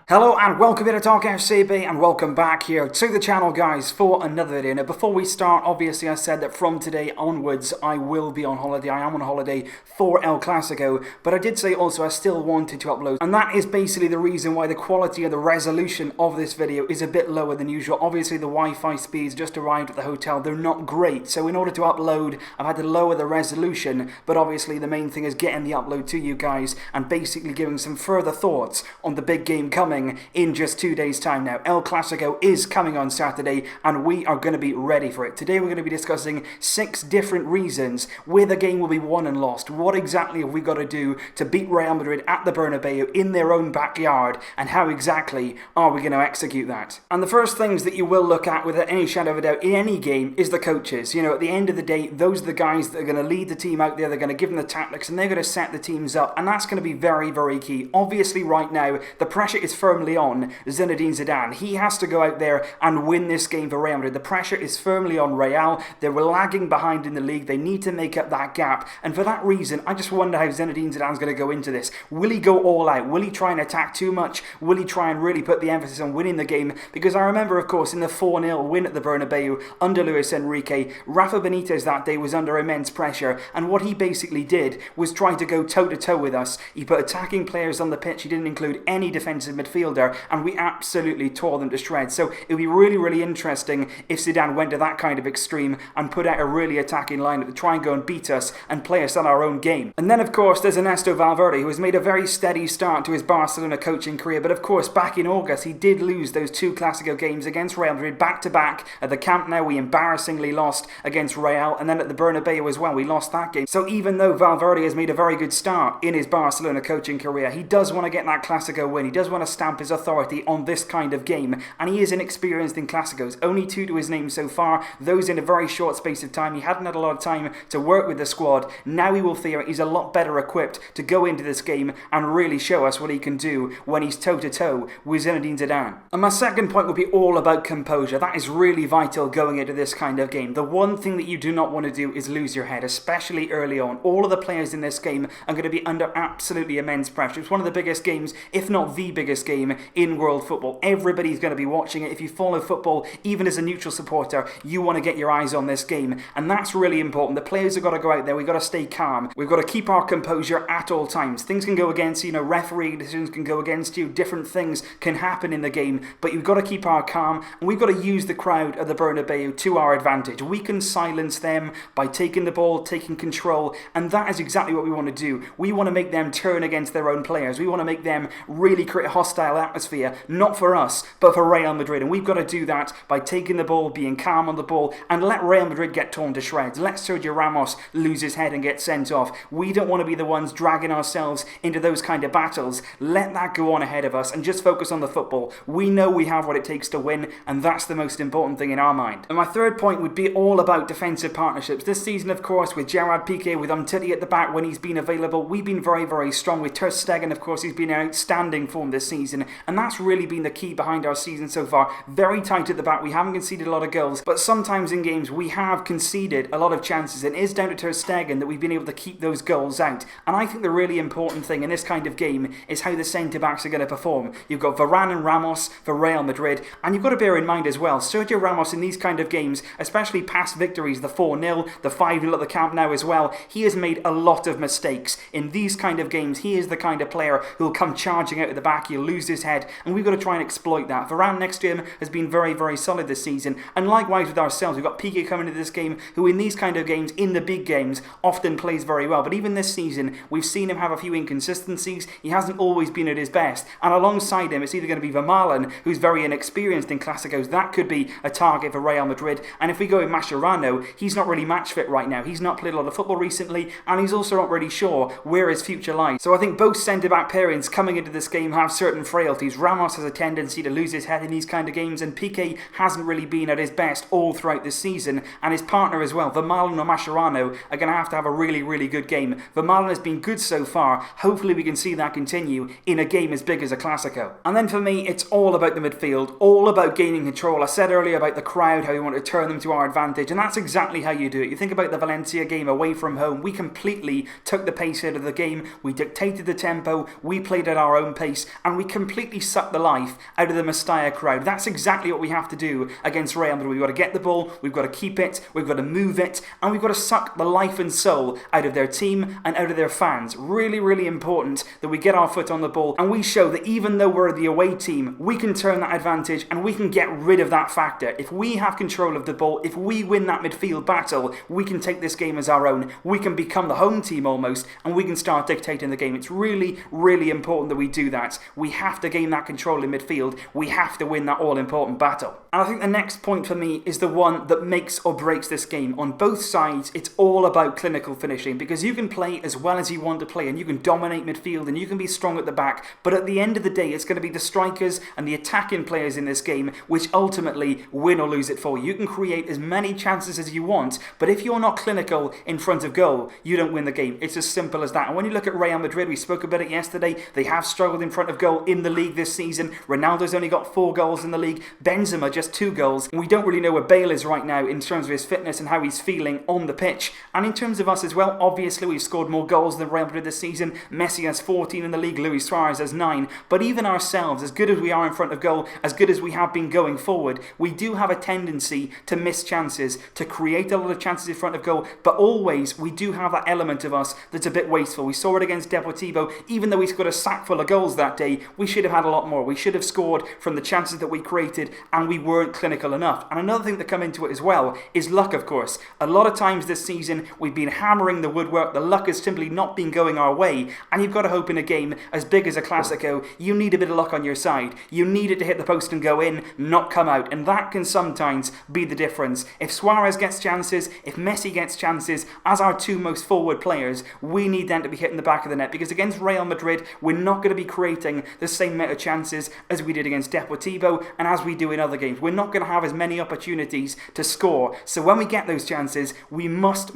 Hello and welcome to Talk FCB and welcome back here to the channel, guys, for another video. Now before we start, obviously I said that from today onwards I will be on holiday. I am on holiday for El Clasico, but I did say also I still wanted to upload, and that is basically the reason why the quality and the resolution of this video is a bit lower than usual. Obviously the Wi-Fi speeds just arrived at the hotel, they're not great, so in order to upload I've had to lower the resolution, but obviously the main thing is getting the upload to you guys and basically giving some further thoughts on the big game coming in just 2 days time now. El Clásico is coming on Saturday and we are going to be ready for it. Today we're going to be discussing 6 different reasons where the game will be won and lost. What exactly have we got to do to beat Real Madrid at the Bernabeu in their own backyard, and how exactly are we going to execute that? And the first things that you will look at without any shadow of a doubt in any game is the coaches. You know, at the end of the day, those are the guys that are going to lead the team out there, they're going to give them the tactics and they're going to set the teams up, and that's going to be very, very key. Obviously right now the pressure is firmly on Zinedine Zidane. He has to go out there and win this game for Real Madrid. The pressure is firmly on Real. They were lagging behind in the league. They need to make up that gap. And for that reason, I just wonder how Zinedine Zidane's going to go into this. Will he go all out? Will he try and attack too much? Will he try and really put the emphasis on winning the game? Because I remember, of course, in the 4-0 win at the Bernabeu under Luis Enrique, Rafa Benitez that day was under immense pressure. And what he basically did was try to go toe-to-toe with us. He put attacking players on the pitch. He didn't include any defensive midfielder, and we absolutely tore them to shreds. So it would be really, really interesting if Zidane went to that kind of extreme and put out a really attacking lineup to try and go and beat us and play us on our own game. And then, of course, there's Ernesto Valverde, who has made a very steady start to his Barcelona coaching career. But, of course, back in August, he did lose those 2 Clásico games against Real Madrid back-to-back. At the Camp Nou, we embarrassingly lost against Real, and then at the Bernabeu as well, we lost that game. So even though Valverde has made a very good start in his Barcelona coaching career, he does want to get that Clásico win. He does want to stamp his authority on this kind of game, and he is inexperienced in Clásicos. Only 2 to his name so far, those in a very short space of time. He hadn't had a lot of time to work with the squad. Now he will feel he's a lot better equipped to go into this game and really show us what he can do when he's toe-to-toe with Zinedine Zidane. And my second point would be all about composure. That is really vital going into this kind of game. The one thing that you do not want to do is lose your head, especially early on. All of the players in this game are going to be under absolutely immense pressure. It's one of the biggest games, if not the biggest game in world football. Everybody's going to be watching it. If you follow football, even as a neutral supporter, you want to get your eyes on this game, and that's really important. The players have got to go out there. We've got to stay calm. We've got to keep our composure at all times. Things can go against you, referee decisions can go against you, different things can happen in the game, but you've got to keep our calm, and we've got to use the crowd at the Bernabeu to our advantage. We can silence them by taking the ball, taking control, and that is exactly what we want to do. We want to make them turn against their own players. We want to make them really create a hostile atmosphere, not for us, but for Real Madrid. And we've got to do that by taking the ball, being calm on the ball, and let Real Madrid get torn to shreds. Let Sergio Ramos lose his head and get sent off. We don't want to be the ones dragging ourselves into those kind of battles. Let that go on ahead of us and just focus on the football. We know we have what it takes to win, and that's the most important thing in our mind. And my third point would be all about defensive partnerships. This season, of course, with Gerard Piqué, with Umtiti at the back when he's been available, we've been very, very strong. With Ter Stegen, of course, he's been in outstanding form this season, and that's really been the key behind our season so far. Very tight at the back. We haven't conceded a lot of goals, but sometimes in games we have conceded a lot of chances, and it is down to Ter Stegen that we've been able to keep those goals out. And I think the really important thing in this kind of game is how the centre-backs are going to perform. You've got Varane and Ramos for Real Madrid, and you've got to bear in mind as well, Sergio Ramos in these kind of games, especially past victories, the 4-0, the 5-0 at the Camp Nou as well, he has made a lot of mistakes. In these kind of games, he is the kind of player who'll come charging out at the back, he'll lose his head, and we've got to try and exploit that. Varane next to him has been very, very solid this season, and likewise with ourselves, we've got Piqué coming into this game, who in these kind of games, in the big games, often plays very well. But even this season, we've seen him have a few inconsistencies. He hasn't always been at his best, and alongside him, it's either going to be Vermaelen, who's very inexperienced in Clásicos. That could be a target for Real Madrid. And if we go with Mascherano, he's not really match fit right now. He's not played a lot of football recently, and he's also not really sure where his future lies. So I think both centre-back pairings coming into this game have certain frailties. Ramos has a tendency to lose his head in these kind of games, and Piqué hasn't really been at his best all throughout this season, and his partner as well, Vermaelen or Mascherano, are going to have a really, really good game. Vermaelen has been good so far. Hopefully we can see that continue in a game as big as a Clásico. And then for me, it's all about the midfield, all about gaining control. I said earlier about the crowd, how we want to turn them to our advantage, and that's exactly how you do it. You think about the Valencia game away from home, we completely took the pace out of the game, we dictated the tempo, we played at our own pace, and we completely suck the life out of the Mestalla crowd. That's exactly what we have to do against Real Madrid. We've got to get the ball, we've got to keep it, we've got to move it, and we've got to suck the life and soul out of their team and out of their fans. Really, really important that we get our foot on the ball and we show that even though we're the away team, we can turn that advantage and we can get rid of that factor. If we have control of the ball, if we win that midfield battle, we can take this game as our own. We can become the home team almost, and we can start dictating the game. It's really, really important that we do that. We have to gain that control in midfield. We have to win that all-important battle. And I think the next point for me is the one that makes or breaks this game. On both sides, it's all about clinical finishing, because you can play as well as you want to play and you can dominate midfield and you can be strong at the back, but at the end of the day, it's going to be the strikers and the attacking players in this game which ultimately win or lose it for you. You can create as many chances as you want, but if you're not clinical in front of goal, you don't win the game. It's as simple as that. And when you look at Real Madrid, we spoke about it yesterday, they have struggled in front of goal in the league this season. Ronaldo's only got 4 goals in the league, Benzema just 2 goals. We don't really know where Bale is right now in terms of his fitness and how he's feeling on the pitch. And in terms of us as well, obviously we've scored more goals than Real Madrid this season. Messi has 14 in the league, Luis Suarez has 9. But even ourselves, as good as we are in front of goal, as good as we have been going forward, we do have a tendency to miss chances, to create a lot of chances in front of goal, but always we do have that element of us that's a bit wasteful. We saw it against Deportivo. Even though we scored a sack full of goals that day, we should have had a lot more. We should have scored from the chances that we created, and we weren't clinical enough. And another thing that come into it as well is luck, of course. A lot of times this season we've been hammering the woodwork. The luck has simply not been going our way, and you've got to hope in a game as big as a Clásico, you need a bit of luck on your side. You need it to hit the post and go in, not come out, and that can sometimes be the difference. If Suarez gets chances, if Messi gets chances, as our 2 most forward players, we need them to be hitting the back of the net, because against Real Madrid, we're not going to be creating the same amount of chances as we did against Deportivo and as we do in other games. We're not going to have as many opportunities to score, so when we get those chances, we must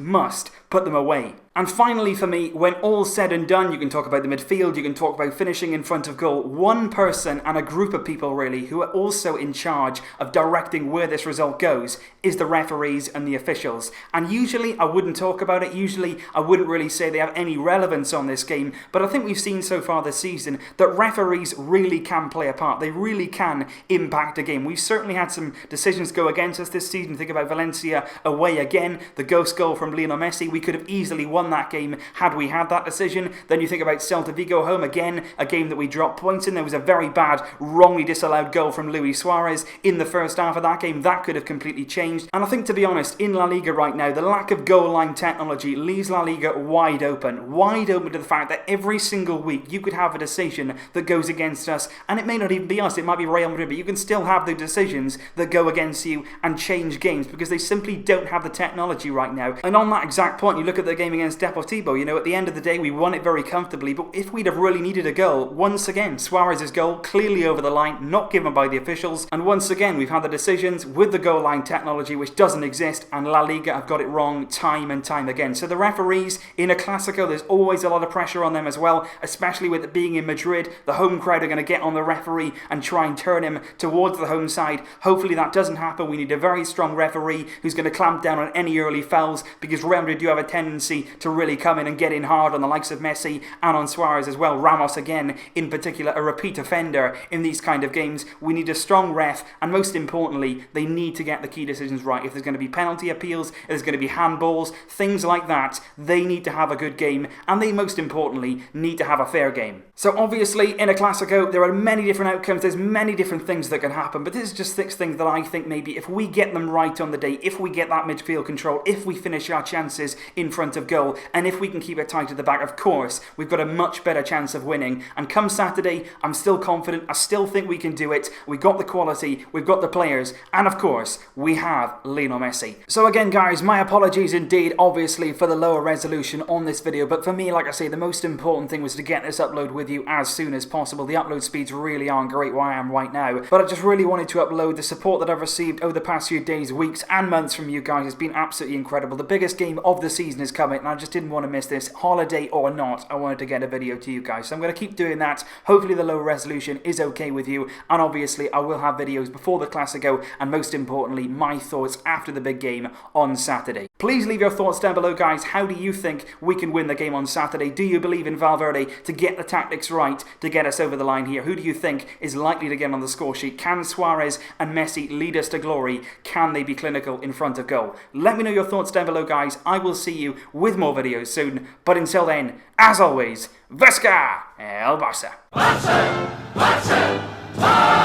put them away. And finally for me, when all's said and done, you can talk about the midfield, you can talk about finishing in front of goal. One person and a group of people really who are also in charge of directing where this result goes is the referees and the officials. And usually I wouldn't talk about it, usually I wouldn't really say they have any relevance on this game, but I think we've seen so far this season that referees really can play a part. They really can impact a game. We've certainly had some decisions go against us this season. Think about Valencia away again, the ghost goal from Lionel Messi. We could have easily won that game had we had that decision. Then you think about Celta Vigo home again, a game that we dropped points in. There was a very bad, wrongly disallowed goal from Luis Suarez in the first half of that game. That could have completely changed. And I think, to be honest, in La Liga right now, the lack of goal line technology leaves La Liga wide open to the fact that every single week you could have a decision that goes against us, and it may not even be us, it might be Real Madrid, but you can still have the decisions that go against you and change games because they simply don't have the technology right now. And on that exact point, you look at the game against Deportivo, you know, at the end of the day, we won it very comfortably, but if we'd have really needed a goal, once again, Suarez's goal clearly over the line, not given by the officials, and once again, we've had the decisions with the goal line technology, which doesn't exist, and La Liga have got it wrong time and time again. So the referees in a Clásico, there's always a lot of pressure on them as well, especially with it being in Madrid. The home crowd are going to get on the referee and try and turn him towards the home side. Hopefully that doesn't happen. We need a very strong referee who's going to clamp down on any early fouls, because Real Madrid do have a tendency to really come in and get in hard on the likes of Messi and on Suarez as well. Ramos again, in particular, a repeat offender in these kind of games. We need a strong ref, and most importantly, they need to get the key decisions right. If there's going to be penalty appeals, if there's going to be handballs, things like that, they need to have a good game, and they most importantly need to have a fair game. So obviously in a Clásico there are many different outcomes, there's many different things that can happen, but this is just 6 things that I think maybe if we get them right on the day, if we get that midfield control, if we finish our chances in front of goal, and if we can keep it tight at the back, of course we've got a much better chance of winning. And come Saturday, I'm still confident, I still think we can do it. We've got the quality, we've got the players, and of course we have Lionel Messi. So again guys, my apologies indeed obviously for the lower resolution on this video, but for me, like I say, the most important thing was to get this upload with you as soon as possible. The upload speeds really aren't great where I am right now, but I just really wanted to upload. The support that I've received over the past few days, weeks and months from you guys has been absolutely incredible. The biggest game of the season is coming, and I just didn't want to miss this. Holiday or not, I wanted to get a video to you guys. So I'm going to keep doing that. Hopefully the low resolution is okay with you. And obviously I will have videos before the Clásico and most importantly my thoughts after the big game on Saturday. Please leave your thoughts down below, guys. How do you think we can win the game on Saturday? Do you believe in Valverde to get the tactics right to get us over the line here? Who do you think is likely to get on the score sheet? Can Suarez and Messi lead us to glory? Can they be clinical in front of goal? Let me know your thoughts down below, guys. I will see you with more videos soon. But until then, as always, Vesca El Barça! Barça! Barça!